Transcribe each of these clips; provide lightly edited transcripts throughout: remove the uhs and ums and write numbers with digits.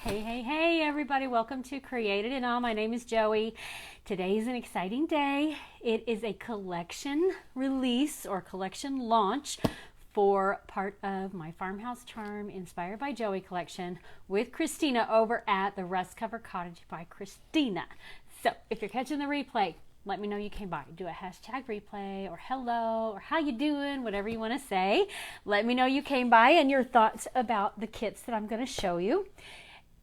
Hey, everybody. Welcome to Created and All. My name is Joey. Today is an exciting day. It is a collection release or collection launch for part of my Farmhouse Charm Inspired by Joey collection with Christina over at the Rust Cover Cottage by Christina. So if you're catching the replay, let me know you came by. Do a hashtag replay or hello or how you doing, whatever you want to say. Let me know you came by and your thoughts about the kits that I'm going to show you.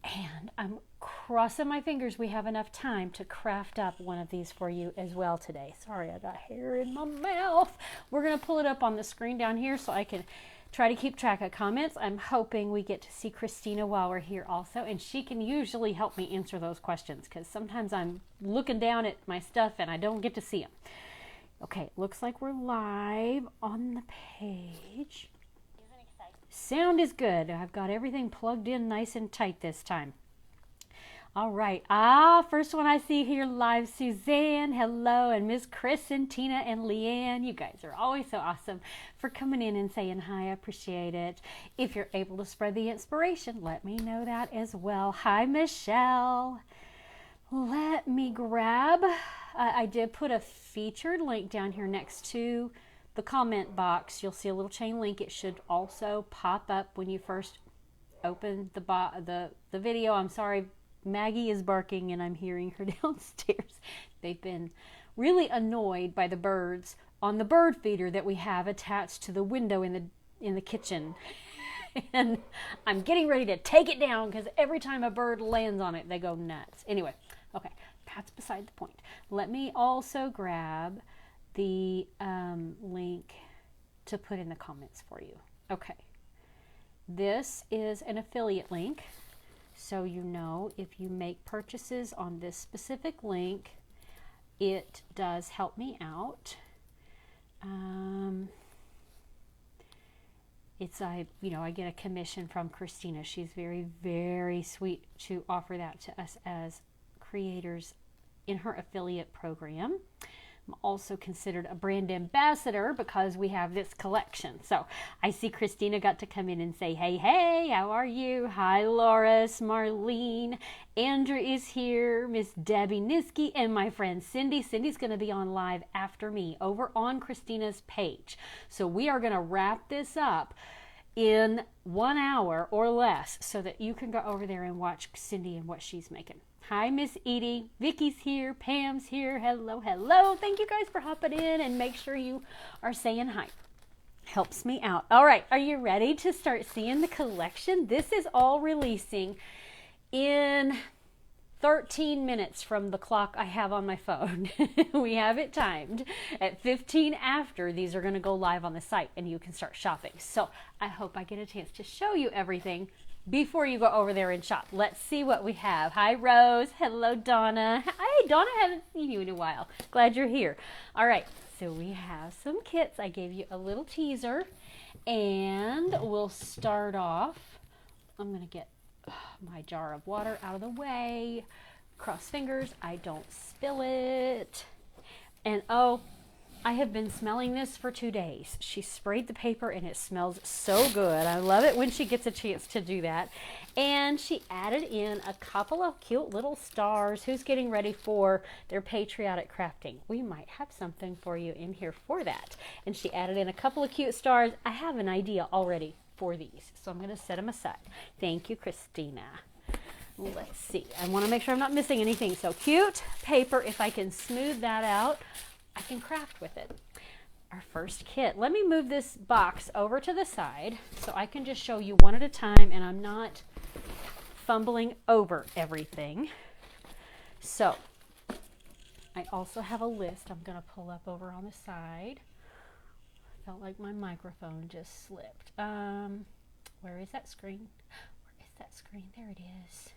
And I'm crossing my fingers we have enough time to craft up one of these for you as well today. Sorry, I got hair in my mouth. We're going to pull it up on the screen down here so I can try to keep track of comments. I'm hoping we get to see Christina while we're here also, and she can usually help me answer those questions because sometimes I'm looking down at my stuff and I don't get to see them. Okay, looks like we're live on the page. Sound is good. I've got everything plugged in nice and tight this time. All right. First one I see here live, Suzanne. Hello. And Miss Chris and Tina and Leanne. You guys are always so awesome for coming in and saying hi. I appreciate it. If you're able to spread the inspiration, let me know that as well. Hi, Michelle. Let me grab. I did put a featured link down here next to the comment box. You'll see a little chain link. It should also pop up when you first open the video. I'm sorry, Maggie is barking and I'm hearing her downstairs. They've been really annoyed by the birds on the bird feeder that we have attached to the window in the kitchen. And I'm getting ready to take it down because every time a bird lands on it, they go nuts. Anyway, okay, that's beside the point. Let me also grab the link to put in the comments for you. Okay, this is an affiliate link, so you know if you make purchases on this specific link, it does help me out. I get a commission from Christina. She's very, very sweet to offer that to us as creators in her affiliate program. I'm also considered a brand ambassador because we have this collection. So I see Christina got to come in and say, hey, how are you? Hi, Loris, Marlene, Andrew is here, Miss Debbie Niski, and my friend Cindy. Cindy's going to be on live after me over on Christina's page. So we are going to wrap this up in 1 hour or less so that you can go over there and watch Cindy and what she's making. Hi, Miss Edie. Vicky's here. Pam's here. Hello. Thank you guys for hopping in, and make sure you are saying hi. Helps me out. All right. Are you ready to start seeing the collection? This is all releasing in 13 minutes from the clock I have on my phone. We have it timed. At 15 after, these are going to go live on the site, and you can start shopping. So I hope I get a chance to show you everything before you go over there and shop. Let's see what we have. Hi, Rose. Hello, Donna. Hi, Donna. Haven't seen you in a while. Glad you're here. All right, so we have some kits. I gave you a little teaser, and we'll start off. I'm going to get my jar of water out of the way. Cross fingers I don't spill it. And oh, I have been smelling this for 2 days. She sprayed the paper and it smells so good. I love it when she gets a chance to do that. And she added in a couple of cute little stars. Who's getting ready for their patriotic crafting? We might have something for you in here for that. And she added in a couple of cute stars. I have an idea already for these, so I'm going to set them aside. Thank you, Christina. Let's see. I want to make sure I'm not missing anything. So cute paper. If I can smooth that out, I can craft with it. Our first kit. Let me move this box over to the side so I can just show you one at a time and I'm not fumbling over everything. So I also have a list I'm going to pull up over on the side. Felt like my microphone just slipped. Where is that screen? Where is that screen? There it is.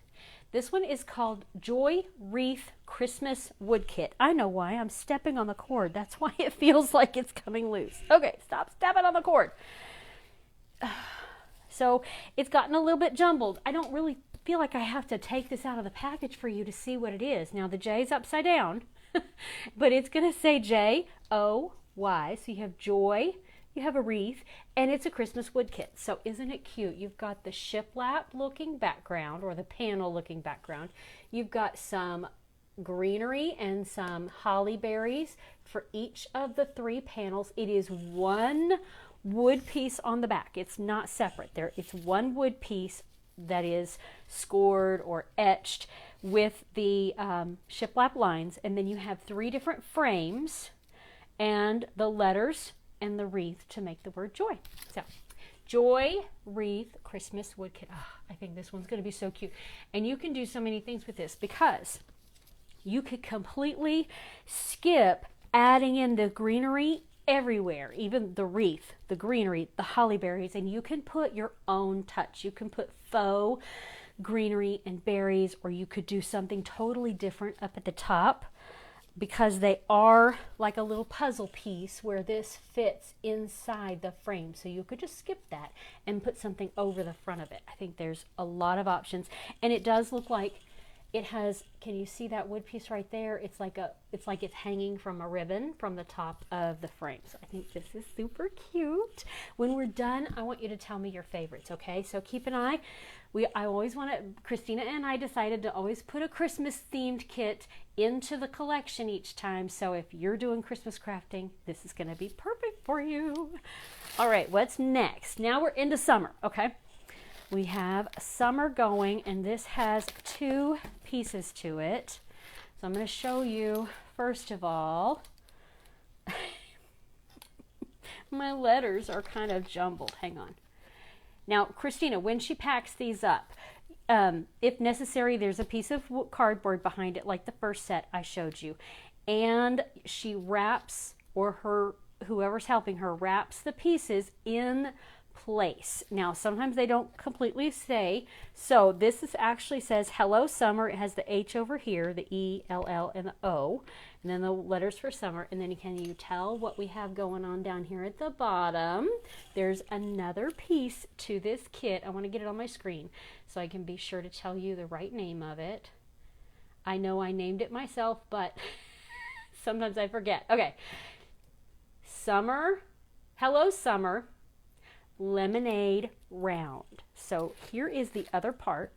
This one is called Joy Wreath Christmas Wood Kit. I know why. I'm stepping on the cord. That's why it feels like it's coming loose. Okay, stop stepping on the cord. So it's gotten a little bit jumbled. I don't really feel like I have to take this out of the package for you to see what it is. Now the J is upside down, but it's going to say J-O-Y. So you have Joy, you have a wreath, and it's a Christmas wood kit. So isn't it cute? You've got the shiplap looking background, or the panel looking background. You've got some greenery and some holly berries for each of the 3 panels. It is one wood piece on the back. It's not separate. It's one wood piece that is scored or etched with the shiplap lines, and then you have 3 different frames and the letters and the wreath to make the word joy. So, joy, wreath, Christmas wood kit. Oh, I think this one's going to be so cute. And you can do so many things with this, because you could completely skip adding in the greenery everywhere, even the wreath, the greenery, the holly berries, and you can put your own touch. You can put faux greenery and berries, or you could do something totally different up at the top, because they are like a little puzzle piece where this fits inside the frame. So you could just skip that and put something over the front of it. I think there's a lot of options, and it does look like it has, can you see that wood piece right there? It's like it's hanging from a ribbon from the top of the frame. So I think this is super cute. When we're done, I want you to tell me your favorites, okay? So keep an eye. I always want to, Christina and I decided to always put a Christmas themed kit into the collection each time. So if you're doing Christmas crafting, this is going to be perfect for you. All right, what's next? Now we're into summer, okay? We have summer going, and this has 2 pieces to it. So I'm going to show you, first of all, my letters are kind of jumbled. Hang on. Now, Christina, when she packs these up, if necessary, there's a piece of cardboard behind it, like the first set I showed you. And she wraps, or whoever's helping her wraps the pieces in place. Now, sometimes they don't completely stay. So this actually says Hello Summer. It has the H over here, the E, L, L, and the O, and then the letters for summer. And then can you tell what we have going on down here at the bottom? There's another piece to this kit. I want to get it on my screen so I can be sure to tell you the right name of it. I know I named it myself, but sometimes I forget. Okay. Summer, Hello Summer, lemonade round. So here is the other part.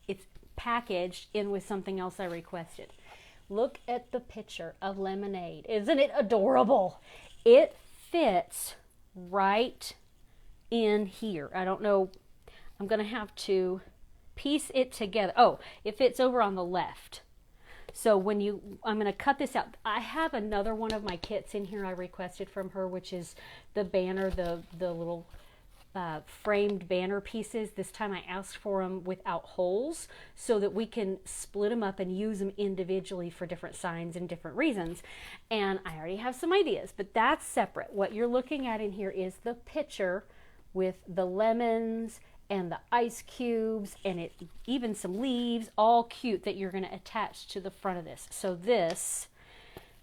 It's packaged in with something else I requested. Look at the picture of lemonade. Isn't it adorable? It fits right in here. I don't know. I'm going to have to piece it together. Oh, it fits over on the left. So I'm going to cut this out. I have another one of my kits in here I requested from her, which is the banner, the little framed banner pieces. This time I asked for them without holes so that we can split them up and use them individually for different signs and different reasons. And I already have some ideas, but that's separate. What you're looking at in here is the picture with the lemons and the ice cubes, and even some leaves, all cute, that you're going to attach to the front of this. So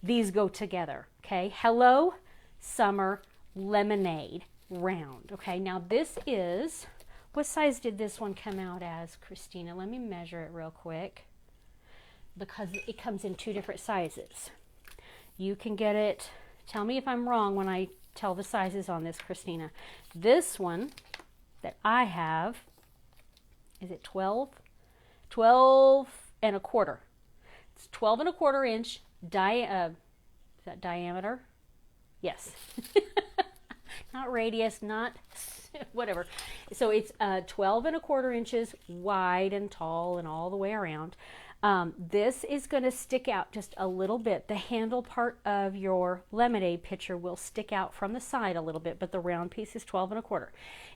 these go together, okay? Hello Summer Lemonade round. Okay, now this is, what size did this one come out as, Christina? Let me measure it real quick, because it comes in 2 different sizes. You can get it, tell me if I'm wrong when I tell the sizes on this, Christina. This one that I have, is it 12? 12 and a quarter. It's 12 and a quarter inch is that diameter? Yes. Not radius, not whatever. So it's 12 and a quarter inches wide and tall and all the way around. This is going to stick out just a little bit. The handle part of your lemonade pitcher will stick out from the side a little bit, but the round piece is 12 and a quarter.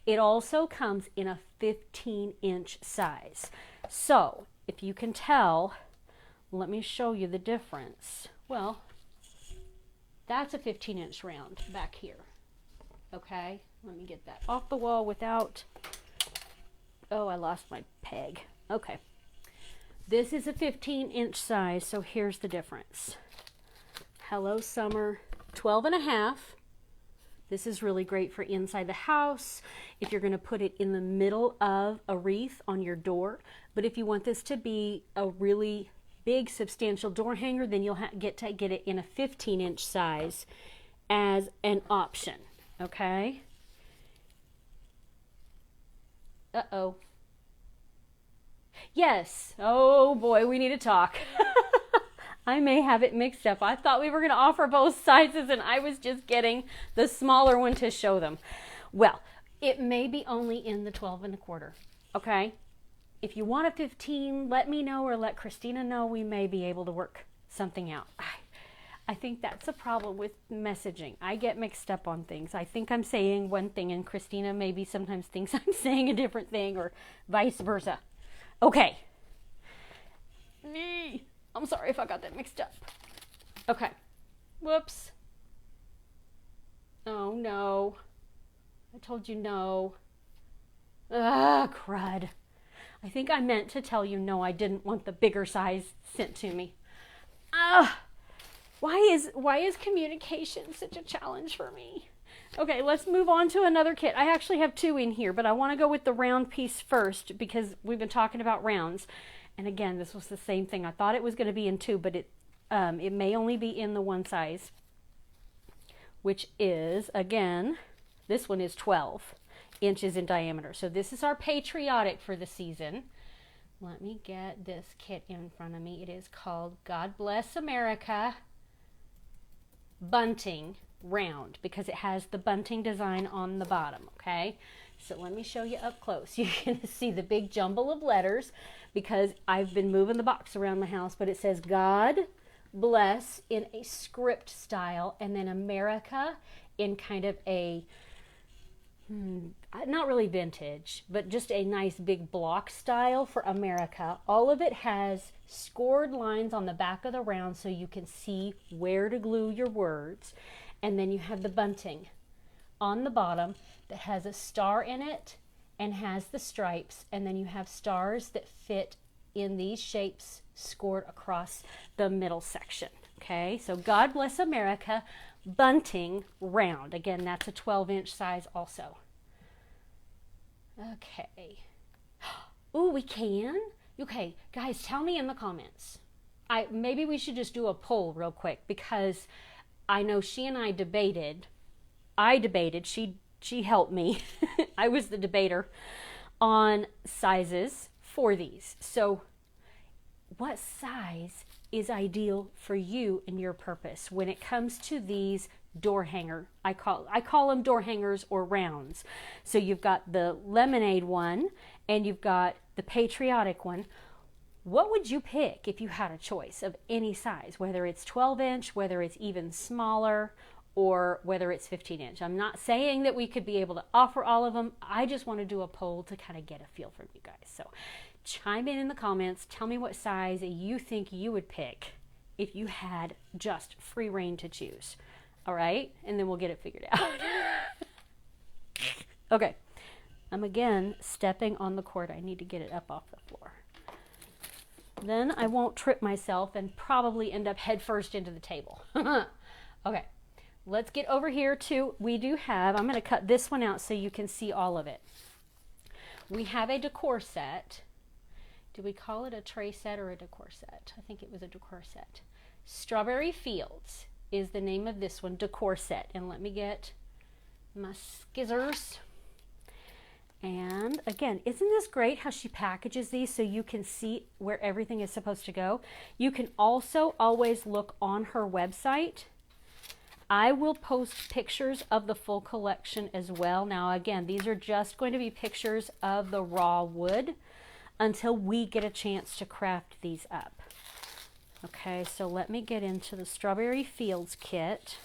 It also comes in a 15-inch size. So if you can tell, let me show you the difference. Well, that's a 15-inch round back here. Okay, let me get that off the wall without, oh, I lost my peg. Okay, this is a 15-inch size, so here's the difference. Hello Summer, 12 and a half. This is really great for inside the house, if you're going to put it in the middle of a wreath on your door. But if you want this to be a really big, substantial door hanger, then you'll get it in a 15-inch size as an option. Okay. Uh-oh. Yes. Oh boy, we need to talk. I may have it mixed up. I thought we were going to offer both sizes and I was just getting the smaller one to show them. Well, it may be only in the 12 1/4. Okay. If you want a 15, let me know or let Christina know. We may be able to work something out. I think that's a problem with messaging. I get mixed up on things. I think I'm saying one thing and Christina maybe sometimes thinks I'm saying a different thing or vice versa. Okay. I'm sorry if I got that mixed up. Okay. Whoops. Oh no. I told you no. Crud. I think I meant to tell you no, I didn't want the bigger size sent to me. Why is communication such a challenge for me? Okay, let's move on to another kit. I actually have 2 in here, but I want to go with the round piece first because we've been talking about rounds. And again, this was the same thing. I thought it was going to be in 2, but it may only be in the 1 size, which is, again, this one is 12 inches in diameter. So this is our patriotic for the season. Let me get this kit in front of me. It is called God Bless America Bunting Round because it has the bunting design on the bottom, okay? So let me show you up close. You can see the big jumble of letters because I've been moving the box around the house, but it says God Bless in a script style and then America in kind of a not really vintage, but just a nice big block style for America. All of it has scored lines on the back of the round so you can see where to glue your words. And then you have the bunting on the bottom that has a star in it and has the stripes. And then you have stars that fit in these shapes scored across the middle section. Okay, so God Bless America Bunting Round. Again, that's a 12-inch size also. Okay. Ooh, we can? Okay, guys, tell me in the comments. Maybe we should just do a poll real quick because I know she and I debated. She helped me. I was the debater on sizes for these. So what size is ideal for you and your purpose when it comes to these door hanger? I call them door hangers or rounds. So you've got the lemonade one and you've got the patriotic one. What would you pick if you had a choice of any size, whether it's 12-inch, whether it's even smaller, or whether it's 15-inch? I'm not saying that we could be able to offer all of them. I just want to do a poll to kind of get a feel from you guys. So chime in the comments. Tell me what size you think you would pick if you had just free reign to choose. All right? And then we'll get it figured out. Okay. I'm again stepping on the cord. I need to get it up off the floor. Then I won't trip myself and probably end up head first into the table. Okay. Let's get over here to, I'm going to cut this one out so you can see all of it. We have a decor set. Do we call it a tray set or a decor set? I think it was a decor set. Strawberry Fields is the name of this one, decor set. And let me get my scissors. And again, isn't this great how she packages these so you can see where everything is supposed to go? You can also always look on her website. I will post pictures of the full collection as well. Now again, these are just going to be pictures of the raw wood until we get a chance to craft these up. Okay, so let me get into the Strawberry Fields kit.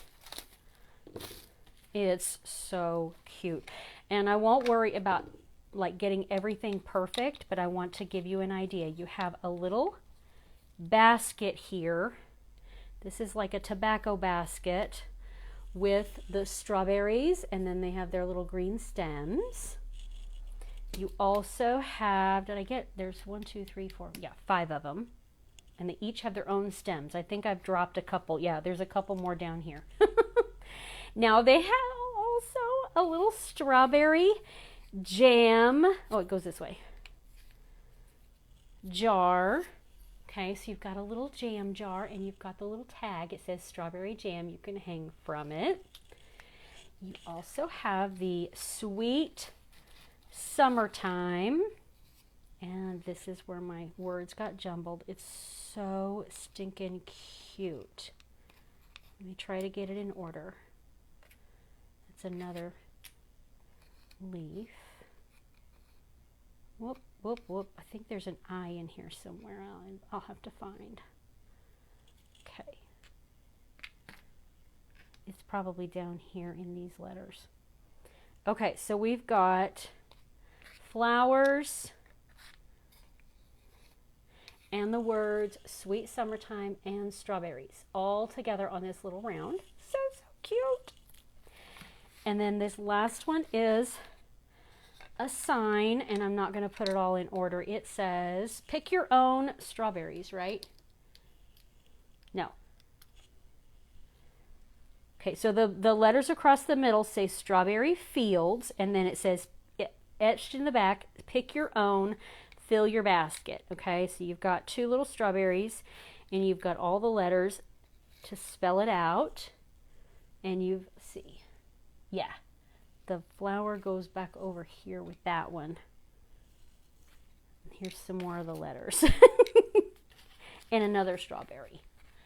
It's so cute. And I won't worry about like getting everything perfect, but I want to give you an idea. You have a little basket here. This is like a tobacco basket with the strawberries, and then they have their little green stems. You also have, there's 1, 2, 3, 4, 5 of them. And they each have their own stems. I think I've dropped a couple. Yeah, there's a couple more down here. Now they have also a little strawberry jam. Oh, it goes this way. Jar. Okay, so you've got a little jam jar and you've got the little tag. It says strawberry jam. You can hang from it. You also have the Sweet Summertime. And this is where my words got jumbled. It's so stinking cute. Let me try to get it in order. It's another leaf. Whoop, whoop, whoop. I think there's an I in here somewhere. I'll have to find. Okay. It's probably down here in these letters. Okay, so we've got flowers and the words Sweet Summertime and strawberries all together on this little round. So cute. And then this last one is a sign, and I'm not going to put it all in order. It says, pick your own strawberries, right? No. Okay, so the letters across the middle say Strawberry Fields, and then it says, etched in the back, pick your own, fill your basket. Okay, so you've got 2 little strawberries, and you've got all the letters to spell it out, and see, yeah, the flower goes back over here with that one. Here's some more of the letters. And another strawberry.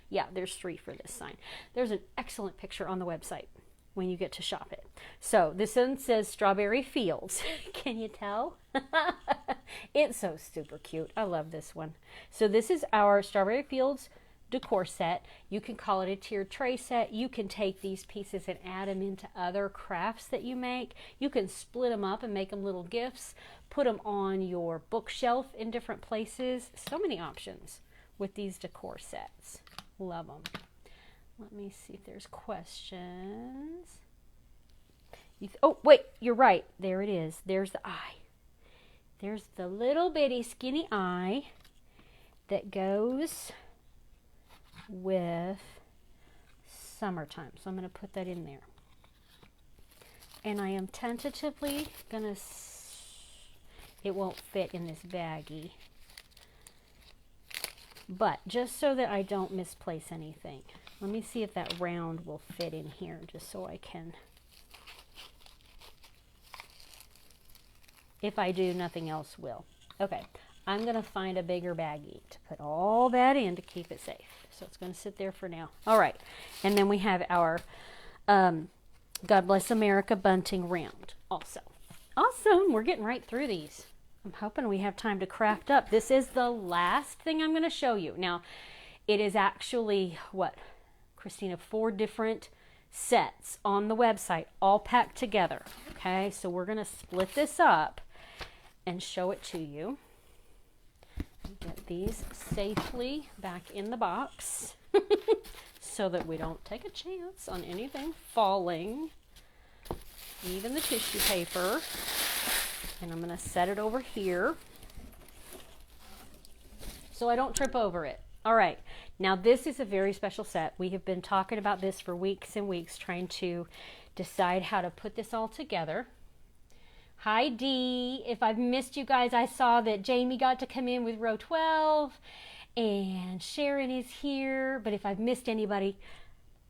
Yeah, there's 3 for this sign. There's an excellent picture on the website when you get to shop it. So this one says Strawberry Fields. Can you tell? It's so super cute. I love this one. So this is our Strawberry Fields decor set. You can call it a tiered tray set. You can take these pieces and add them into other crafts that you make. You can split them up and make them little gifts. Put them on your bookshelf in different places. So many options with these decor sets. Love them. Let me see if there's questions. Oh, wait, you're right. There it is. There's the eye. There's the little bitty skinny eye that goes with summertime. So I'm going to put that in there. And I am tentatively going to, it won't fit in this baggie. But just so that I don't misplace anything, let me see if that round will fit in here, just so I can. If I do, nothing else will. Okay, I'm going to find a bigger baggie to put all that in to keep it safe. So it's going to sit there for now. All right, and then we have our God Bless America bunting round also. Awesome, we're getting right through these. I'm hoping we have time to craft up. This is the last thing I'm going to show you. Now, it is actually, what, Christina, 4 different sets on the website, all packed together. Okay, so we're going to split this up and show it to you. Get these safely back in the box so that we don't take a chance on anything falling, even the tissue paper. And I'm going to set it over here so I don't trip over it. All right, now this is a very special set. We have been talking about this for weeks and weeks, trying to decide how to put this all together. Hi, Dee. If I've missed you guys, I saw that Jamie got to come in with row 12 and Sharon is here. But if I've missed anybody,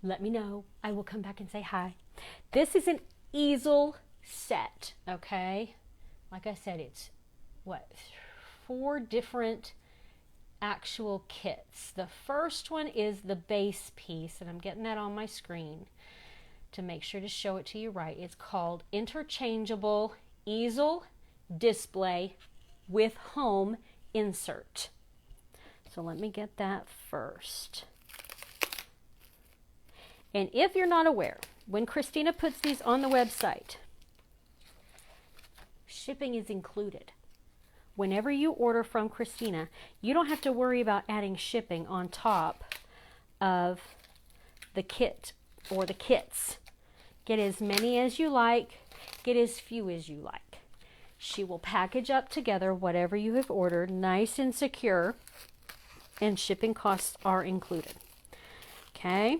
let me know. I will come back and say hi. This is an easel set, okay? Like I said, it's, what, 4 different actual kits. The first one is the base piece, and I'm getting that on my screen to make sure to show it to you right. It's called Interchangeable Easel Display with Home Insert. So let me get that first. And if you're not aware, when Christina puts these on the website, shipping is included. Whenever you order from Christina, you don't have to worry about adding shipping on top of the kit or the kits. Get as many as you like, get as few as you like. She will package up together whatever you have ordered, nice and secure, and shipping costs are included. Okay?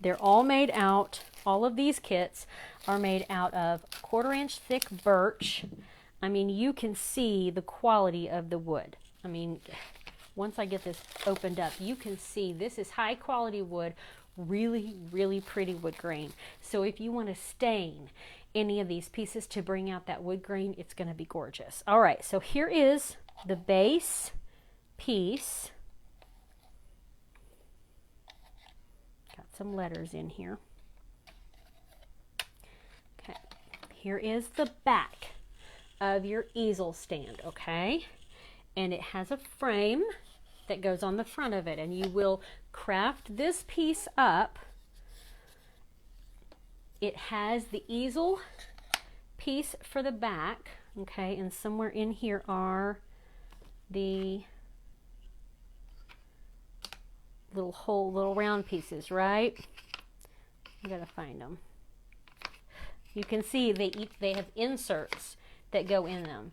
They're all made out, all of these kits are made out of 1/4 inch thick birch. I mean, you can see the quality of the wood. I mean, once I get this opened up, you can see this is high quality wood really, really pretty wood grain. So if you want to stain any of these pieces to bring out that wood grain, it's going to be gorgeous. All right, so here is the base piece. Got some letters in here. Okay, here is the back of your easel stand, okay? And it has a frame that goes on the front of it, and you will craft this piece up. It has the easel piece for the back, okay, and somewhere in here are the little round pieces, right? I gotta find them. You can see they have inserts that go in them.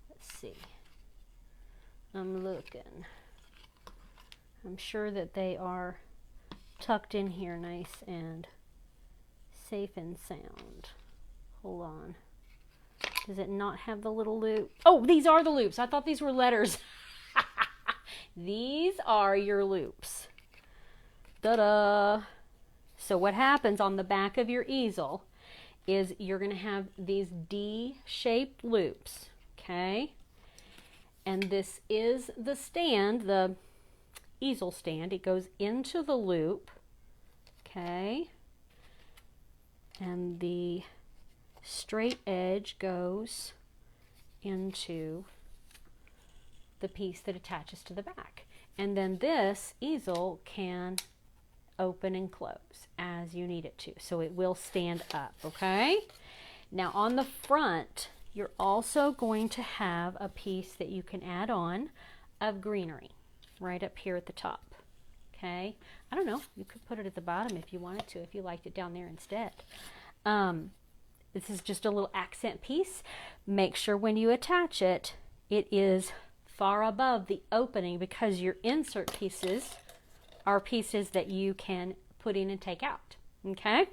Let's see. I'm looking. I'm sure that they are tucked in here nice and safe and sound. Hold on. Does it not have the little loop? Oh, these are the loops. I thought these were letters. These are your loops. Ta-da! So what happens on the back of your easel is you're going to have these D-shaped loops, okay? And this is the stand, the easel stand. It goes into the loop, okay? And the straight edge goes into the piece that attaches to the back. And then this easel can open and close as you need it to. So it will stand up, okay? Now on the front, you're also going to have a piece that you can add on of greenery right up here at the top, okay? I don't know, you could put it at the bottom if you wanted to, if you liked it down there instead. This is just a little accent piece. Make sure when you attach it, it is far above the opening, because your insert pieces are pieces that you can put in and take out, okay?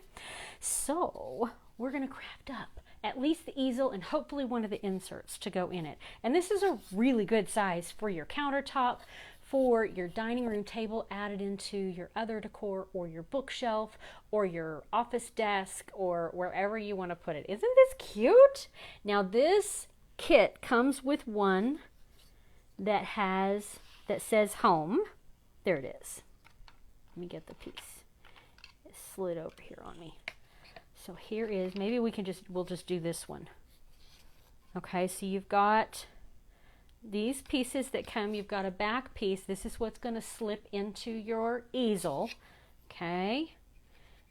So we're going to craft up at least the easel and hopefully one of the inserts to go in it. And this is a really good size for your countertop, for your dining room table added into your other decor, or your bookshelf, or your office desk, or wherever you want to put it. Isn't this cute? Now this kit comes with one that says home. There it is. Let me get the piece. It slid over here on me. So here is, maybe we'll just do this one. Okay, so you've got these pieces that come, you've got a back piece. This is what's going to slip into your easel. Okay.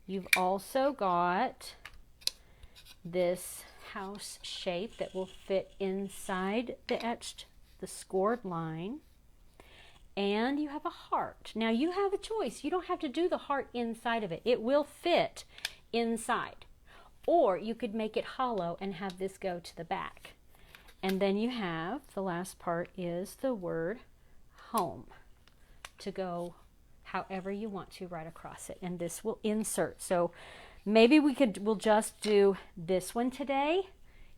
You've also got this house shape that will fit inside the scored line. And you have a heart. Now you have a choice. You don't have to do the heart inside of it. It will fit inside. Or you could make it hollow and have this go to the back. And then you have, the last part is the word home to go however you want to right across it. And this will insert. So maybe we'll just do this one today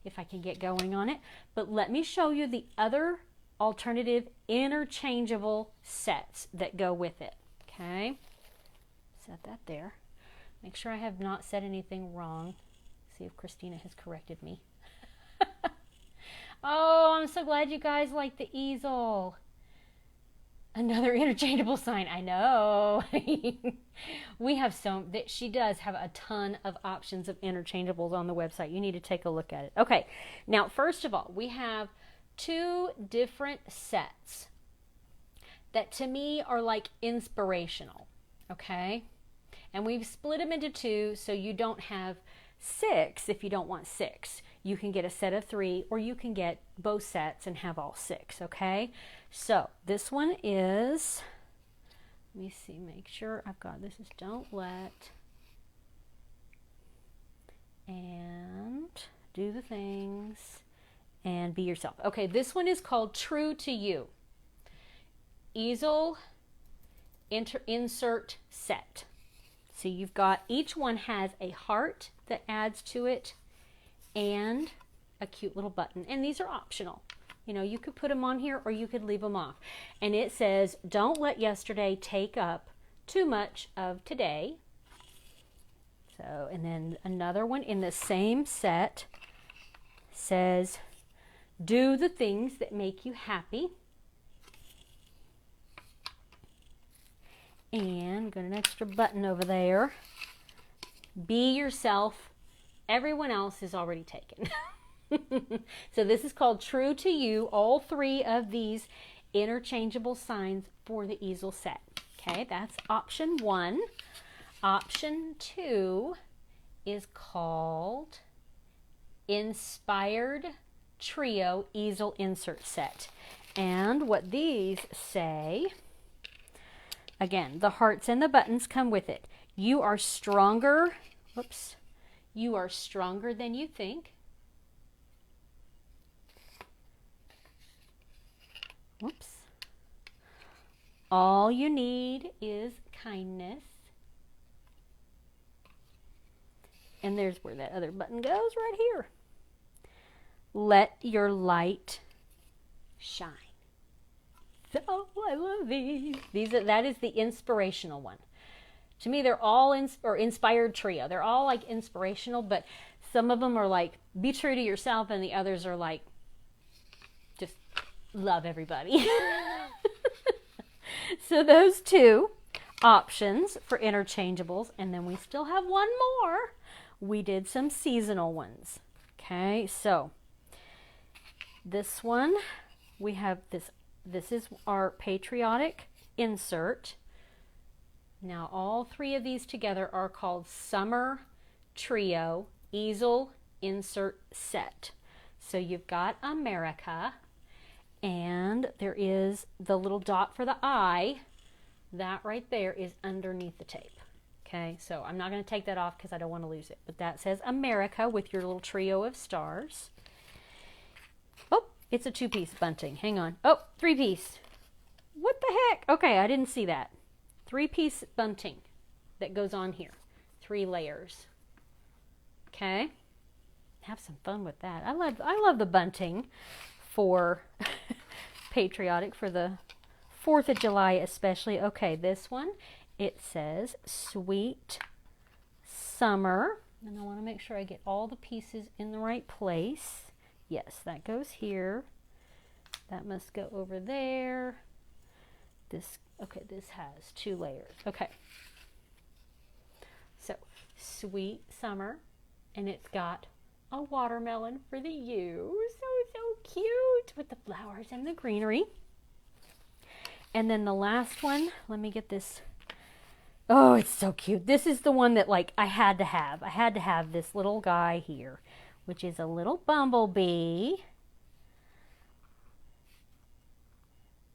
if I can get going on it. But let me show you the other alternative interchangeable sets that go with it. Okay, set that there. Make sure I have not said anything wrong. See if Christina has corrected me. Oh, I'm so glad you guys like the easel. Another interchangeable sign. I know. We have she does have a ton of options of interchangeables on the website. You need to take a look at it. Okay, now first of all, we have two different sets that to me are like inspirational, okay? And we've split them into two, so you don't have 6 if you don't want 6. You can get a set of 3, or you can get both sets and have all 6, okay? So this one is, let me see, make sure I've got, this is don't let, and do the things, and be yourself. Okay, this one is called True to You. Easel insert set. So you've got, each one has a heart that adds to it and a cute little button. And these are optional. You know, you could put them on here or you could leave them off. And it says, don't let yesterday take up too much of today. So, and then another one in the same set says, do the things that make you happy. And got an extra button over there. Be yourself. Everyone else is already taken. So this is called True to You. All three of these interchangeable signs for the easel set. Okay, that's option 1. Option 2 is called Inspired Trio Easel Insert Set. And what these say, again, the hearts and the buttons come with it. You are stronger. Whoops. You are stronger than you think. Whoops. All you need is kindness. And there's where that other button goes, right here. Let your light shine. So I love these. That is the inspirational one. To me, they're all inspired trio. They're all like inspirational, but some of them are like, be true to yourself, and the others are like, just love everybody. So those 2 options for interchangeables, and then we still have one more. We did some seasonal ones. Okay, so this one, we have this. This is our patriotic insert. Now all 3 of these together are called Summer Trio Easel Insert Set. So you've got America, and there is the little dot for the eye. That right there is underneath the tape. Okay, so I'm not going to take that off because I don't want to lose it. But that says America with your little trio of stars. Oh, it's a 2-piece bunting. Hang on. Oh, 3-piece. What the heck? Okay, I didn't see that. 3-piece bunting that goes on here. 3 layers. Okay. Have some fun with that. I love the bunting for patriotic, for the 4th of July especially. Okay, this one, it says Sweet Summer. And I want to make sure I get all the pieces in the right place. Yes, that goes here. That must go over there. This, okay, this has 2 layers. Okay. So, Sweet Summer, and it's got a watermelon for the U. So cute with the flowers and the greenery. And then the last one, let me get this. Oh, it's so cute. This is the one that like I had to have. I had to have this little guy here, which is a little bumblebee.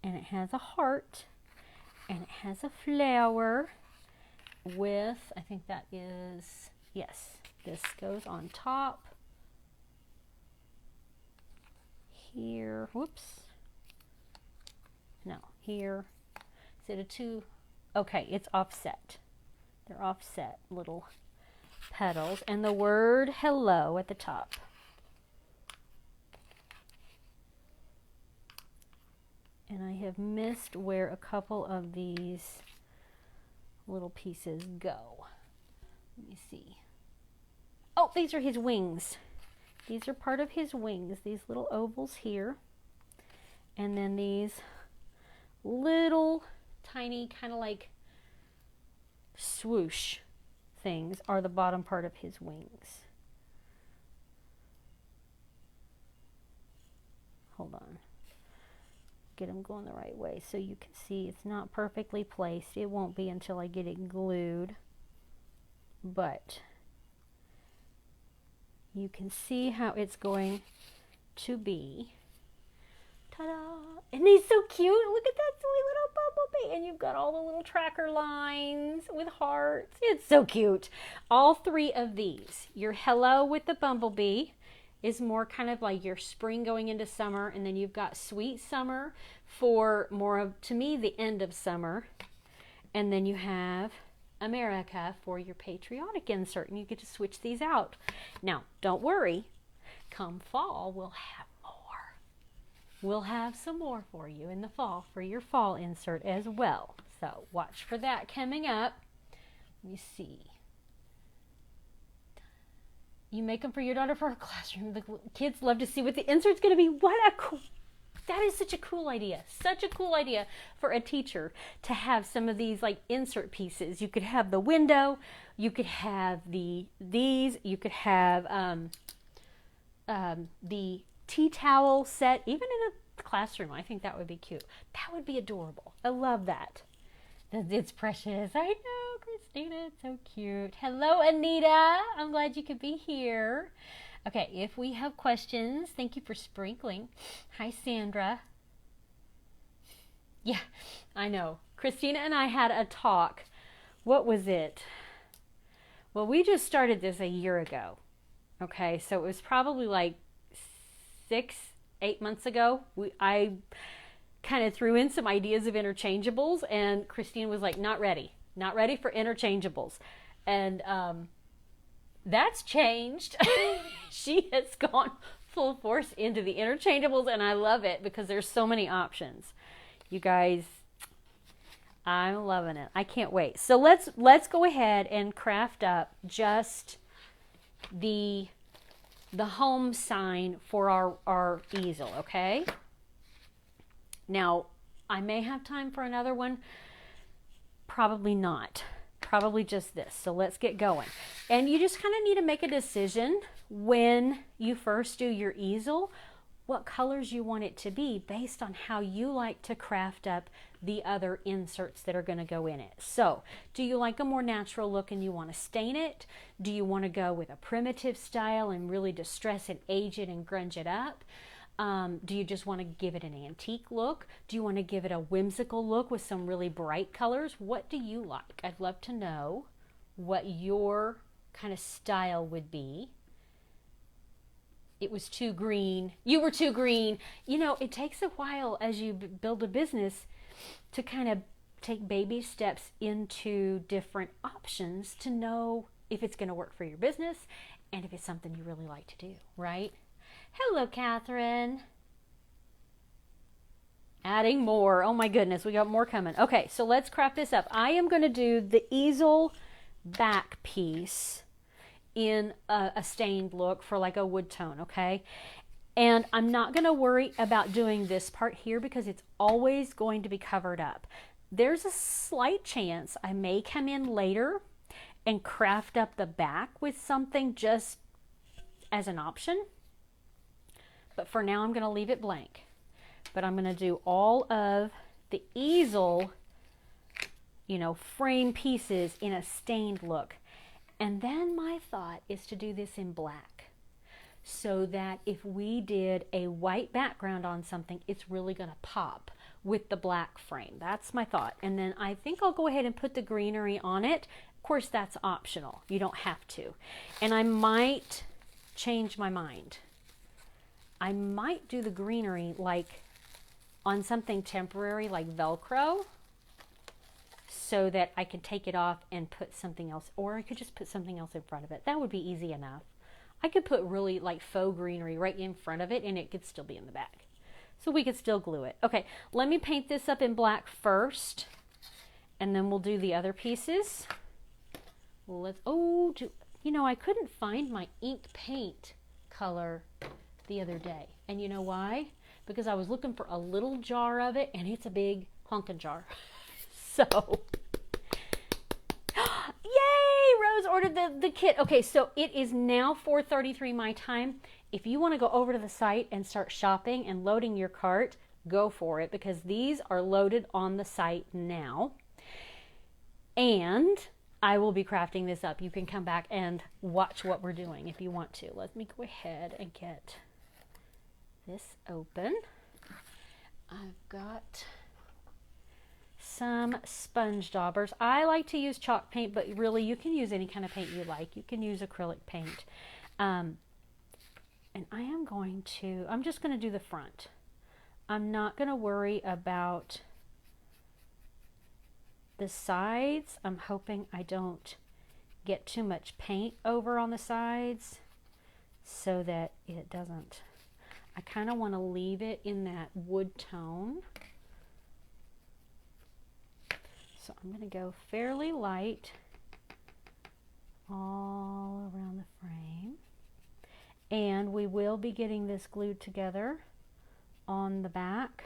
And it has a heart. And it has a flower with, I think that is, yes, this goes on top. Here, whoops. No, here. Is it a 2? Okay, it's offset. They're offset little petals. And the word hello at the top. And I have missed where a couple of these little pieces go. Let me see. Oh, these are his wings. These are part of his wings, these little ovals here. And then these little tiny kind of like swoosh things are the bottom part of his wings. Hold on. Get them going the right way so you can see it's not perfectly placed. It won't be until I get it glued. But you can see how it's going to be. Ta-da! And he's so cute. Look at that sweet little bumblebee. And you've got all the little tracker lines with hearts. It's so cute. All 3 of these. Your hello with the bumblebee is more kind of like your spring going into summer. And then you've got Sweet Summer for more of, to me, the end of summer. And then you have America for your patriotic insert. And you get to switch these out. Now, don't worry. Come fall, we'll have more. We'll have some more for you in the fall for your fall insert as well. So watch for that coming up. Let me see. You make them for your daughter for her classroom. The kids love to see what the insert's going to be. That is such a cool idea. Such a cool idea for a teacher to have some of these like insert pieces. You could have the window. You could have these. You could have the tea towel set, even in a classroom. I think that would be cute. That would be adorable. I love that. It's precious. I know, Christina. It's so cute. Hello, Anita. I'm glad you could be here. Okay, if we have questions, thank you for sprinkling. Hi, Sandra. Yeah, I know. Christina and I had a talk. What was it? Well, we just started this a year ago. Okay, so it was probably like 6-8 months ago. I kind of threw in some ideas of interchangeables, and Christine was like, not ready for interchangeables. And that's changed. She has gone full force into the interchangeables, and I love it because there's so many options. You guys, I'm loving it. I can't wait. So let's go ahead and craft up just the home sign for our easel, okay? Now, I may have time for another one. Probably not. Probably just this. So let's get going. And you just kind of need to make a decision when you first do your easel, what colors you want it to be based on how you like to craft up the other inserts that are going to go in it. So, do you like a more natural look and you want to stain it? Do you want to go with a primitive style and really distress and age it and grunge it up? Do you just want to give it an antique look? Do you want to give it a whimsical look with some really bright colors? What do you like? I'd love to know what your kind of style would be. It was too green. You were too green. You know, it takes a while as you build a business to kind of take baby steps into different options to know if it's going to work for your business and if it's something you really like to do, right? Hello, Catherine. Adding more. Oh my goodness, we got more coming. Okay, so let's craft this up. I am going to do the easel back piece in a stained look for like a wood tone, okay? And I'm not going to worry about doing this part here because it's always going to be covered up. There's a slight chance I may come in later and craft up the back with something just as an option. But for now, I'm going to leave it blank. But I'm going to do all of the easel, you know, frame pieces in a stained look. And then my thought is to do this in black so that if we did a white background on something, it's really going to pop with the black frame. That's my thought. And then I think I'll go ahead and put the greenery on it. Of course, that's optional. You don't have to. And I might change my mind. I might do the greenery like on something temporary like Velcro so that I can take it off and put something else, or I could just put something else in front of it. That would be easy enough. I could put really like faux greenery right in front of it and it could still be in the back. So we could still glue it. Okay, let me paint this up in black first and then we'll do the other pieces. You know, I couldn't find my ink paint color the other day. And you know why? Because I was looking for a little jar of it and it's a big honkin' jar. So, yay! Rose ordered the kit. Okay, so it is now 4:33 my time. If you want to go over to the site and start shopping and loading your cart, go for it because these are loaded on the site now. And I will be crafting this up. You can come back and watch what we're doing if you want to. Let me go ahead and get this open. I've got some sponge daubers. I like to use chalk paint, but really you can use any kind of paint you like. You can use acrylic paint. And I'm just going to do the front. I'm not going to worry about the sides. I'm hoping I don't get too much paint over on the sides so that it doesn't. I kind of want to leave it in that wood tone. So I'm going to go fairly light all around the frame. And we will be getting this glued together on the back.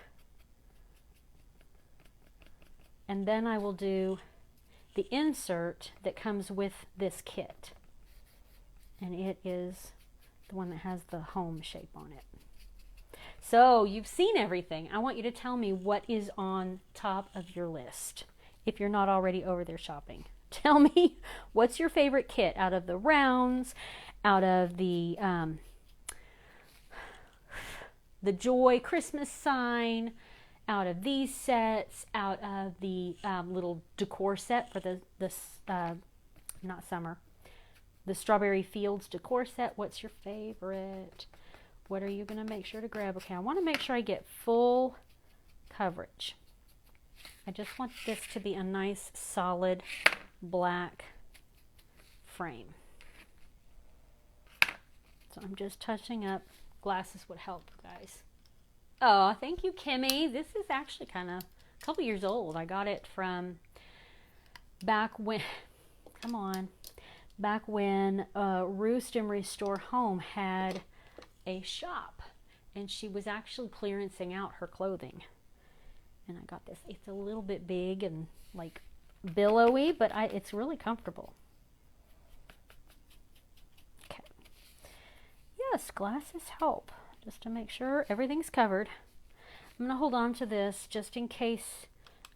And then I will do the insert that comes with this kit. And it is the one that has the home shape on it. So you've seen everything. I want you to tell me what is on top of your list if you're not already over there shopping. Tell me what's your favorite kit out of the rounds, out of the Joy Christmas sign, out of these sets, out of the little decor set for the Strawberry Fields decor set. What's your favorite? What are you going to make sure to grab? Okay, I want to make sure I get full coverage. I just want this to be a nice solid black frame. So I'm just touching up. Glasses would help, guys. Oh, thank you, Kimmy. This is actually kind of a couple years old. I got it from back when, come on, back when Roost and Restore Home had a shop, and she was actually clearancing out her clothing. And I got this. It's a little bit big and like billowy, but it's really comfortable. Okay. Yes, glasses help, just to make sure everything's covered. I'm going to hold on to this just in case,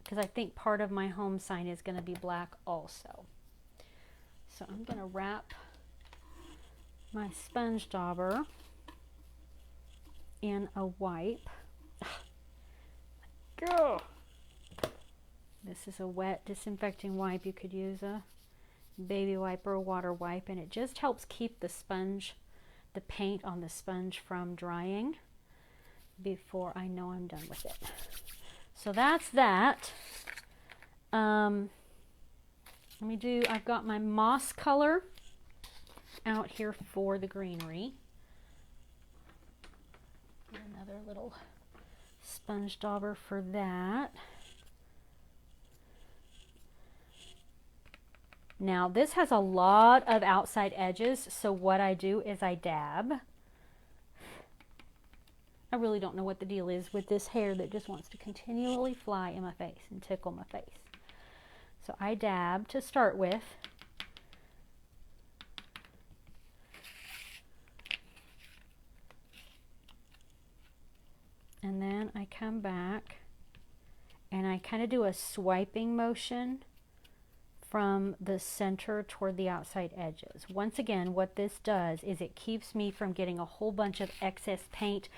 because I think part of my home sign is going to be black also. So I'm going to wrap my sponge dauber in a wipe. Go. This is a wet disinfecting wipe. You could use a baby wipe or a water wipe, and it just helps keep the sponge, the paint on the sponge from drying before I know I'm done with it. So that's that. Let me do, I've got my moss color out here for the greenery. Another little sponge dauber for that. Now this has a lot of outside edges, so what I do is I dab. I really don't know what the deal is with this hair that just wants to continually fly in my face and tickle my face. So I dab to start with. And then I come back and I kind of do a swiping motion from the center toward the outside edges. Once again, what this does is it keeps me from getting a whole bunch of excess paint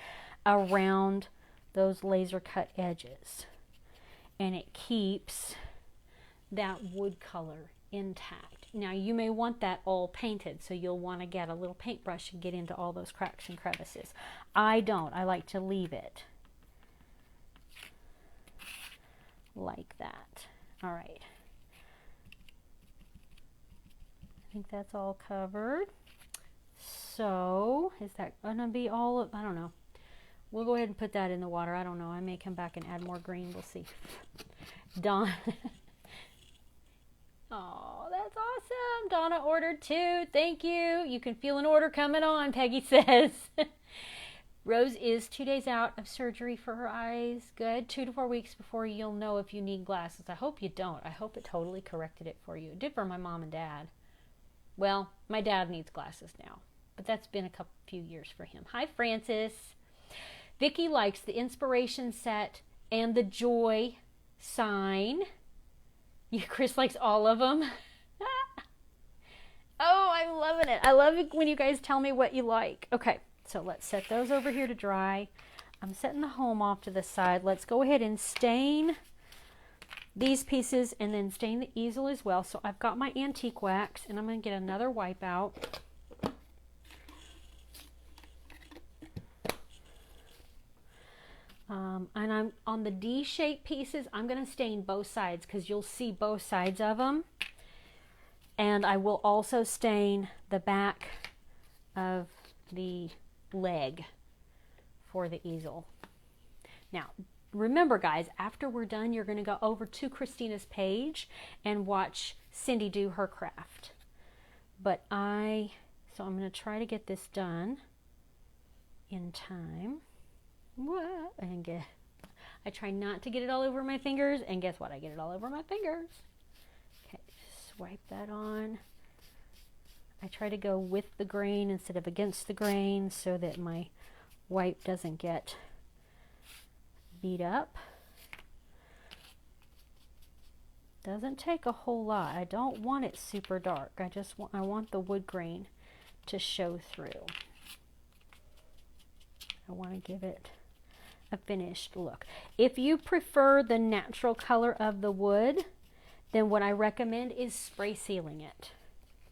around those laser cut edges. And it keeps that wood color intact. Now you may want that all painted, so you'll want to get a little paintbrush and get into all those cracks and crevices. I don't. I like to leave it like that. All right. I think that's all covered. So is that gonna be all of, I don't know. We'll go ahead and put that in the water. I don't know. I may come back and add more green. We'll see. Dawn. Oh, that's awesome. Donna ordered 2. Thank you. You can feel an order coming on, Peggy says. Rose is 2 days out of surgery for her eyes. Good. 2 to 4 weeks before you'll know if you need glasses. I hope you don't. I hope it totally corrected it for you. It did for my mom and dad. Well, my dad needs glasses now, but that's been a few years for him. Hi, Francis. Vicki likes the inspiration set and the joy sign. Chris likes all of them. Oh, I'm loving it. I love it when you guys tell me what you like. Okay, so let's set those over here to dry. I'm setting the home off to the side. Let's go ahead and stain these pieces and then stain the easel as well. So I've got my antique wax and I'm going to get another wipe out. And I'm on the D-shaped pieces, I'm going to stain both sides because you'll see both sides of them. And I will also stain the back of the leg for the easel. Now, remember guys, after we're done, you're going to go over to Christina's page and watch Cindy do her craft. So I'm going to try to get this done in time. I try not to get it all over my fingers, and guess what? I get it all over my fingers. Okay, swipe that on. I try to go with the grain instead of against the grain so that my wipe doesn't get beat up. Doesn't take a whole lot. I don't want it super dark. I want the wood grain to show through. I want to give it a finished look. If you prefer the natural color of the wood, then what I recommend is spray sealing it.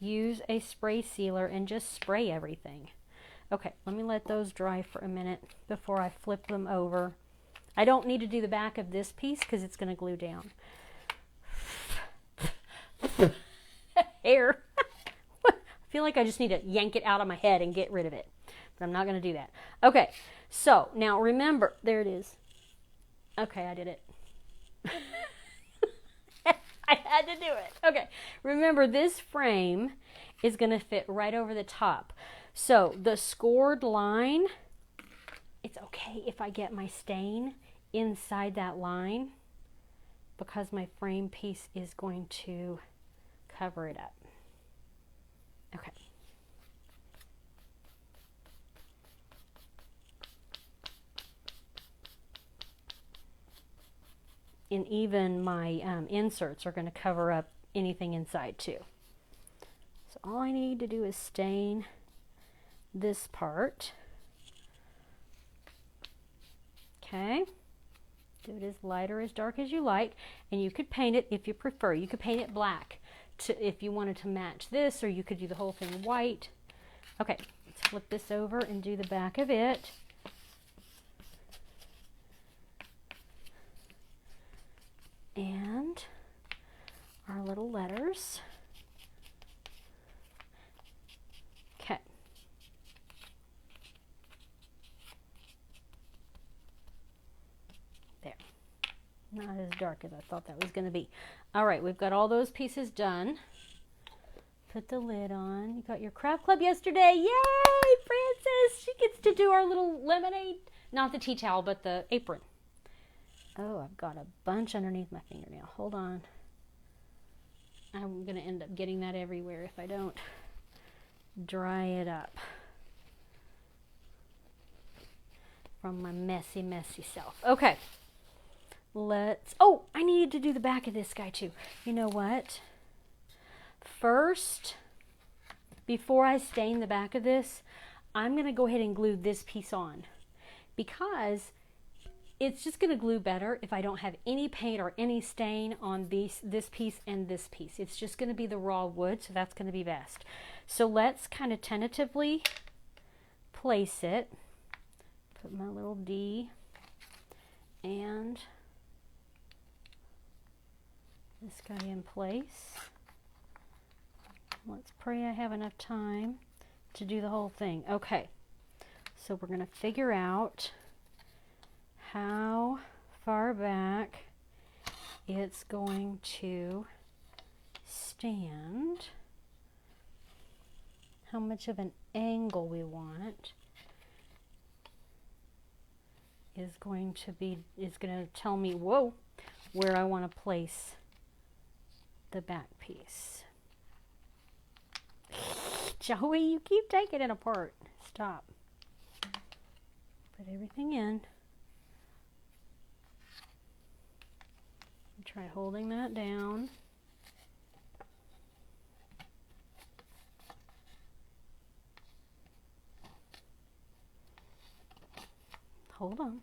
Use a spray sealer and just spray everything. Okay, let me let those dry for a minute before I flip them over. I don't need to do the back of this piece because it's going to glue down. Hair. I feel like I just need to yank it out of my head and get rid of it. But I'm not going to do that. Okay, so now remember, there it is. Okay, I did it. I had to do it. Okay, remember this frame is going to fit right over the top. So the scored line, it's okay if I get my stain inside that line because my frame piece is going to cover it up. Okay. And even my inserts are going to cover up anything inside too. So all I need to do is stain this part. Okay. Do it as light or as dark as you like. And you could paint it if you prefer. You could paint it black if you wanted to match this, or you could do the whole thing white. Okay, let's flip this over and do the back of it. And our little letters. Okay. There. Not as dark as I thought that was going to be. All right, we've got all those pieces done. Put the lid on. You got your craft club yesterday. Yay, Frances! She gets to do our little lemonade. Not the tea towel, but the apron. Oh, I've got a bunch underneath my fingernail. Hold on. I'm going to end up getting that everywhere if I don't dry it up from my messy, messy self. Okay. Oh, I needed to do the back of this guy too. You know what? First, before I stain the back of this, I'm going to go ahead and glue this piece on because it's just going to glue better if I don't have any paint or any stain on this piece and this piece. It's just going to be the raw wood, so that's going to be best. So let's kind of tentatively place it. Put my little D and this guy in place. Let's pray I have enough time to do the whole thing. Okay, so we're going to figure out how far back it's going to stand, how much of an angle we want is going to tell me, whoa, where I want to place the back piece. Joey, you keep taking it apart. Stop. Put everything in. Try holding that down. Hold on.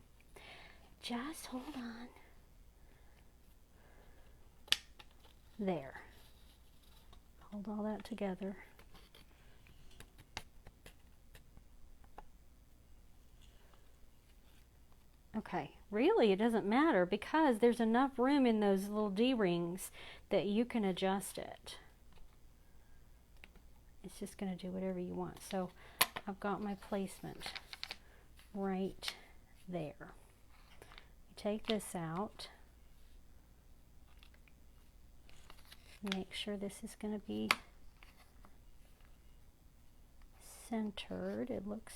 Just hold on. There. Hold all that together. Okay, really it doesn't matter because there's enough room in those little D-rings that you can adjust it. It's just going to do whatever you want. So I've got my placement right there. take this out. Make sure this is going to be centered. It looks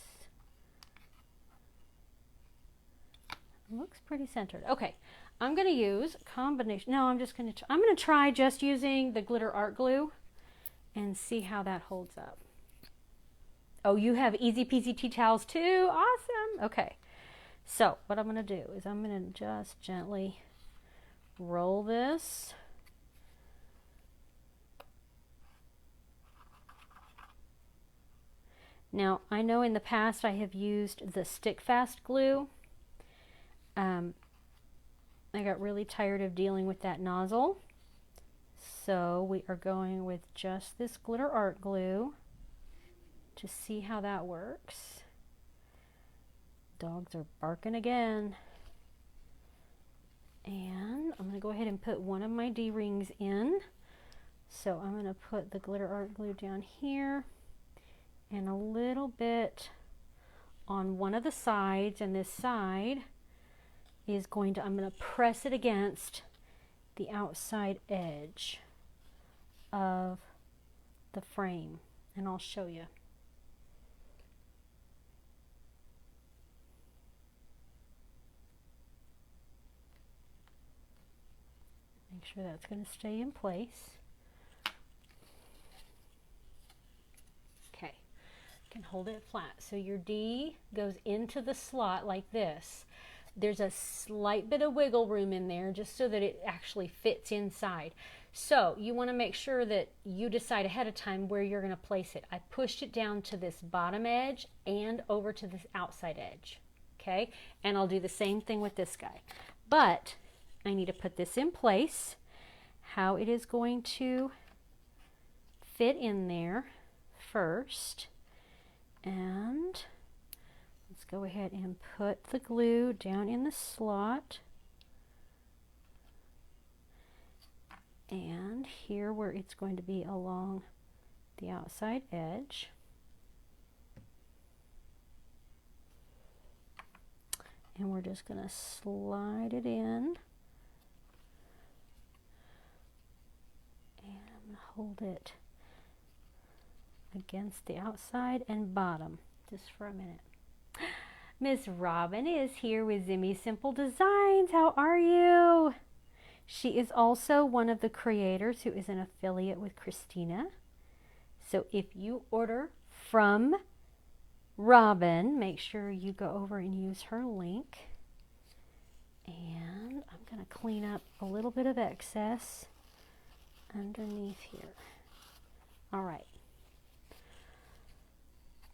pretty centered. Okay, I'm going to use a combination. No, I'm going to try just using the glitter art glue and see how that holds up. Oh, you have easy peasy tea towels too? Awesome. Okay, so what I'm going to do is I'm going to just gently roll this. Now, I know in the past I have used the stick fast glue. I got really tired of dealing with that nozzle. So we are going with just this glitter art glue to see how that works. Dogs are barking again. And I'm going to go ahead and put one of my D-rings in. So I'm going to put the glitter art glue down here and a little bit on one of the sides, and this side is I'm going to press it against the outside edge of the frame, and I'll show you. Make sure that's going to stay in place. Okay, you can hold it flat. So your D goes into the slot like this. There's a slight bit of wiggle room in there just so that it actually fits inside. So you want to make sure that you decide ahead of time where you're going to place it. I pushed it down to this bottom edge and over to this outside edge. Okay, and I'll do the same thing with this guy. But I need to put this in place. How it is going to fit in there first. And let's go ahead and put the glue down in the slot. And here where it's going to be along the outside edge. And we're just going to slide it in. And I'm going to hold it against the outside and bottom just for a minute. Miss Robin is here with Zimmy Simple Designs. How are you? She is also one of the creators who is an affiliate with Christina. So if you order from Robin, make sure you go over and use her link. And I'm going to clean up a little bit of excess underneath here. All right.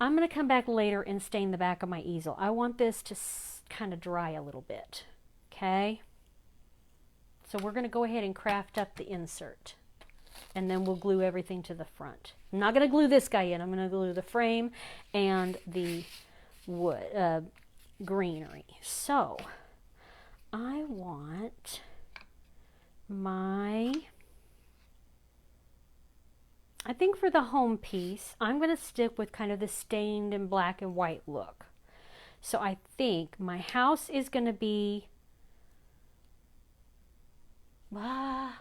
I'm going to come back later and stain the back of my easel. I want this to kind of dry a little bit. Okay? So we're going to go ahead and craft up the insert. And then we'll glue everything to the front. I'm not going to glue this guy in. I'm going to glue the frame and the wood greenery. So I want I think for the home piece, I'm going to stick with kind of the stained and black and white look. So I think my house is going to be, what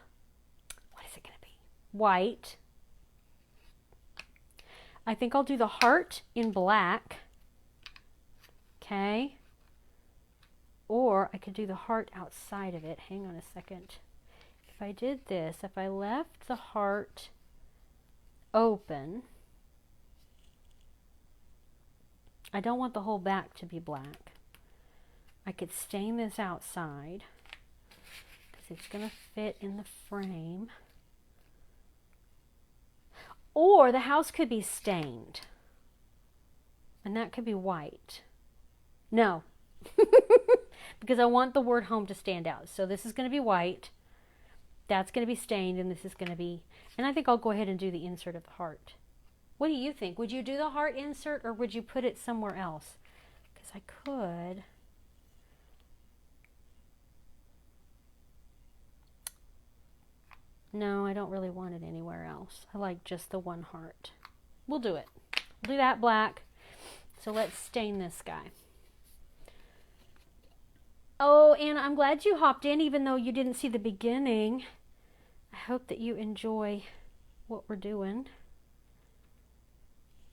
is it going to be? White. I think I'll do the heart in black. Okay. Or I could do the heart outside of it. Hang on a second. If I did this, if I left the heart open, I don't want the whole back to be black. I could stain this outside because it's going to fit in the frame. Or the house could be stained, and that could be white. No, because I want the word home to stand out. So this is going to be white, that's going to be stained, and this is going to be, and I think I'll go ahead and do the insert of the heart. What do you think? Would you do the heart insert, or would you put it somewhere else? Because I could. No, I don't really want it anywhere else. I like just the one heart. We'll do it. We'll do that black. So let's stain this guy. Oh, Anna, I'm glad you hopped in even though you didn't see the beginning. I hope that you enjoy what we're doing.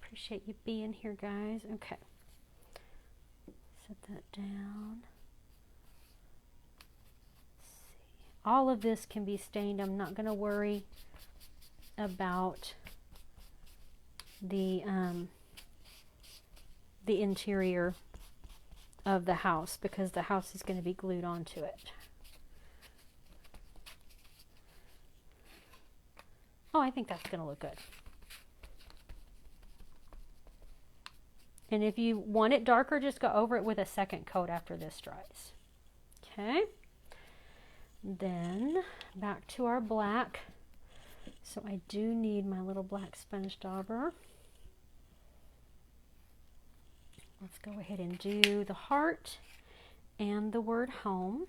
Appreciate you being here, guys. Okay. Set that down. Let's see. All of this can be stained. I'm not going to worry about the interior of the house because the house is going to be glued onto it. Oh, I think that's going to look good. And if you want it darker, just go over it with a second coat after this dries. Okay. Then back to our black. So I do need my little black sponge dauber. Let's go ahead and do the heart and the word home.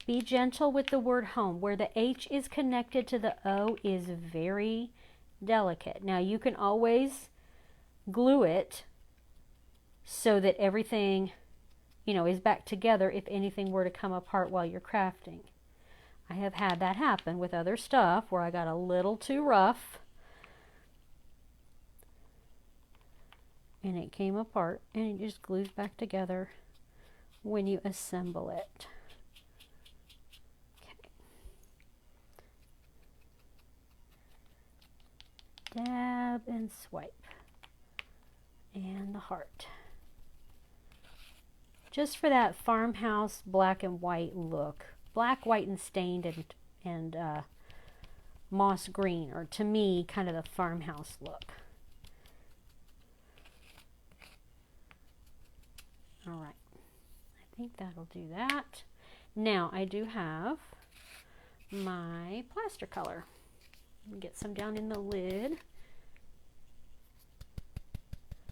Be gentle with the word home. Where the H is connected to the O is very delicate. Now you can always glue it so that everything, you know, is back together if anything were to come apart while you're crafting. I have had that happen with other stuff where I got a little too rough and it came apart, and it just glues back together when you assemble it. Okay. Dab and swipe. And the heart. Just for that farmhouse black and white look. Black, white, and stained and moss green, or to me, kind of the farmhouse look. All right, I think that'll do that. Now I do have my plaster color. Get some down in the lid.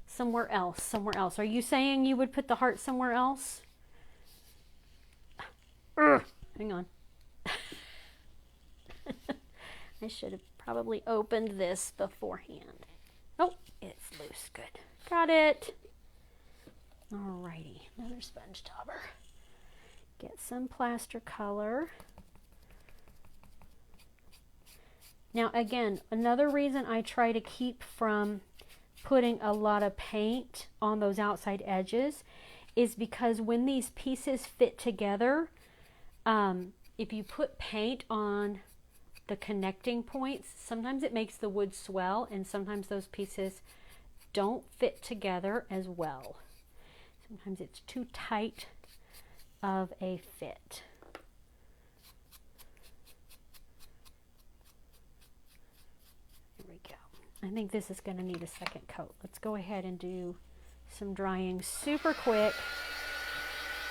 Somewhere else, somewhere else. Are you saying you would put the heart somewhere else? Hang on. I should have probably opened this beforehand. Oh, it's loose. Good. Got it. Alrighty, another sponge dauber. Get some plaster color. Now again, another reason I try to keep from putting a lot of paint on those outside edges is because when these pieces fit together, if you put paint on the connecting points, sometimes it makes the wood swell, and sometimes those pieces don't fit together as well. Sometimes it's too tight of a fit. There we go. I think this is going to need a second coat. Let's go ahead and do some drying super quick,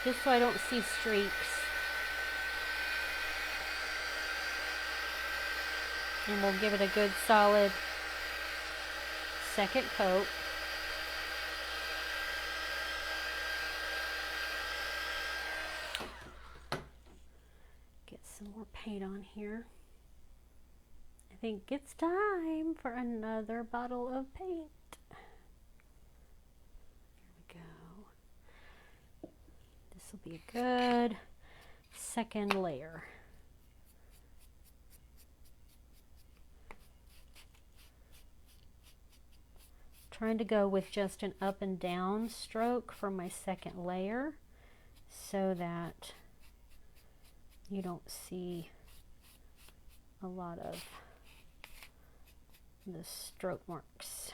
just so I don't see streaks. And we'll give it a good solid second coat. Get some more paint on here. I think it's time for another bottle of paint. There we go. This will be a good second layer. Trying to go with just an up and down stroke for my second layer so that you don't see a lot of the stroke marks.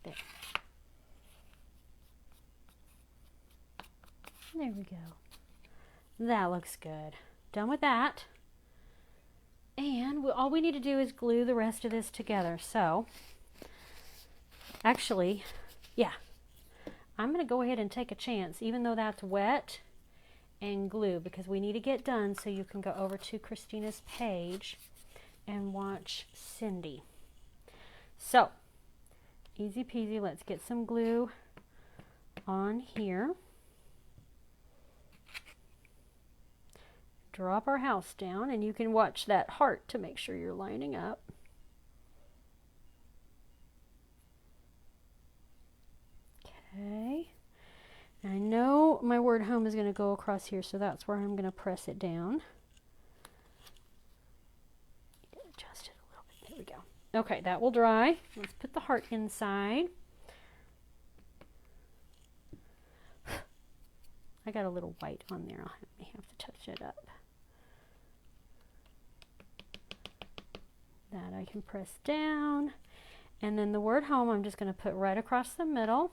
There. There we go. That looks good. Done with that. And all we need to do is glue the rest of this together. So, actually, yeah, I'm going to go ahead and take a chance, even though that's wet, and glue, because we need to get done so you can go over to Christina's page and watch Cindy. So, easy peasy, let's get some glue on here. drop our house down, and you can watch that heart to make sure you're lining up. Okay. And I know my word home is going to go across here, so that's where I'm going to press it down. Adjust it a little bit. There we go. Okay, that will dry. Let's put the heart inside. I got a little white on there. I may have to touch it up. That I can press down. And then the word home I'm just going to put right across the middle.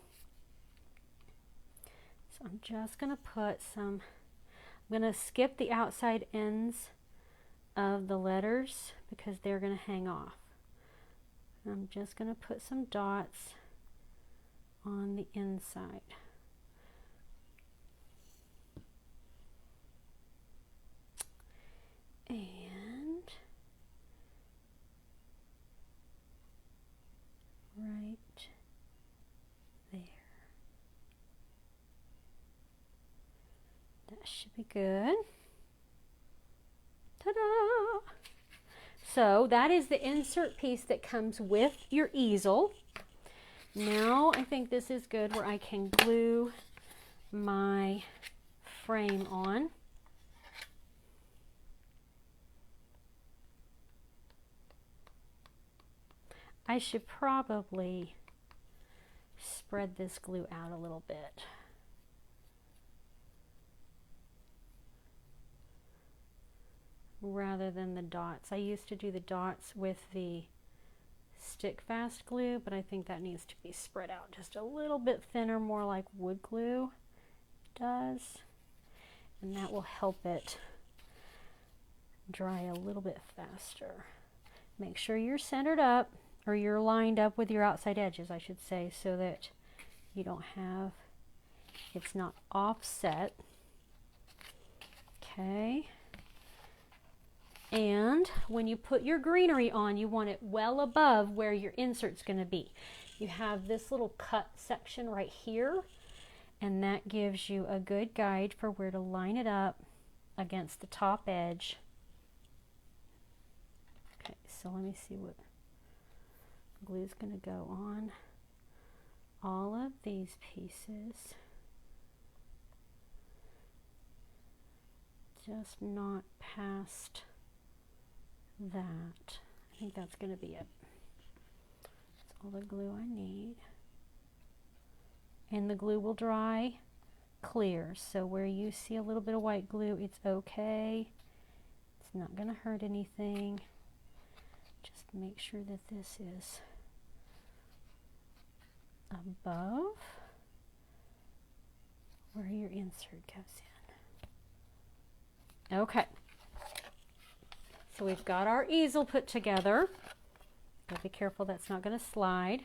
So I'm just going to put some, I'm going to skip the outside ends of the letters because they're going to hang off. I'm just going to put some dots on the inside. And right there. That should be good. Ta-da! So that is the insert piece that comes with your easel. Now I think this is good where I can glue my frame on. I should probably spread this glue out a little bit. Rather than the dots. I used to do the dots with the stick fast glue, but I think that needs to be spread out just a little bit thinner, more like wood glue does. And that will help it dry a little bit faster. Make sure you're centered up, or you're lined up with your outside edges, I should say, so that you don't have, it's not offset. Okay. And when you put your greenery on, you want it well above where your insert's going to be. You have this little cut section right here, and that gives you a good guide for where to line it up against the top edge. Okay, so let me see what glue is going to go on all of these pieces. Just not past that. I think that's going to be it. That's all the glue I need. And the glue will dry clear. So where you see a little bit of white glue, it's okay. It's not going to hurt anything. Just make sure that this is above where your insert goes in. Okay. So we've got our easel put together. Gotta be careful that's not going to slide.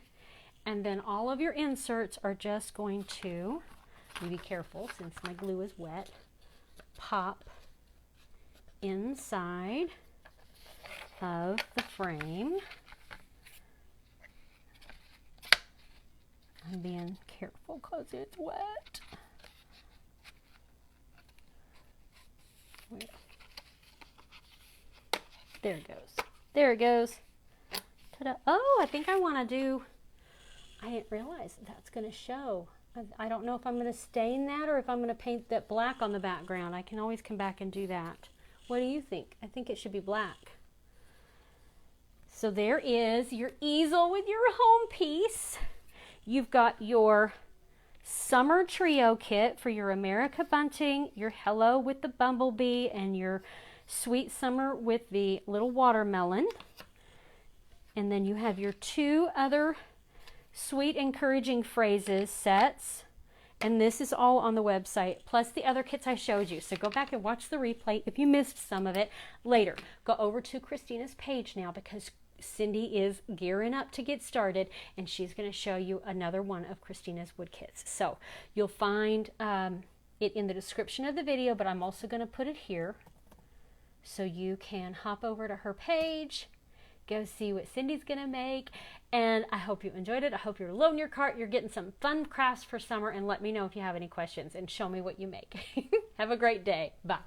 And then all of your inserts are just going to, be careful since my glue is wet, pop inside of the frame. I'm being careful because it's wet. Wait. There it goes. There it goes. Ta-da. Oh, I think I want to do, I didn't realize that's going to show. I don't know if I'm going to stain that or if I'm going to paint that black on the background. I can always come back and do that. What do you think? I think it should be black. So there is your easel with your home piece. You've got your summer trio kit for your America bunting, your Hello with the bumblebee, and your Sweet Summer with the little watermelon. And then you have your two other sweet encouraging phrases sets. And this is all on the website, plus the other kits I showed you. So go back and watch the replay if you missed some of it later. Go over to Christina's page now because Cindy is gearing up to get started, and she's going to show you another one of Christina's wood kits. So you'll find it in the description of the video, but I'm also going to put it here so you can hop over to her page, go see what Cindy's going to make, and I hope you enjoyed it. I hope you're loading your cart, you're getting some fun crafts for summer, and let me know if you have any questions and show me what you make. Have a great day. Bye.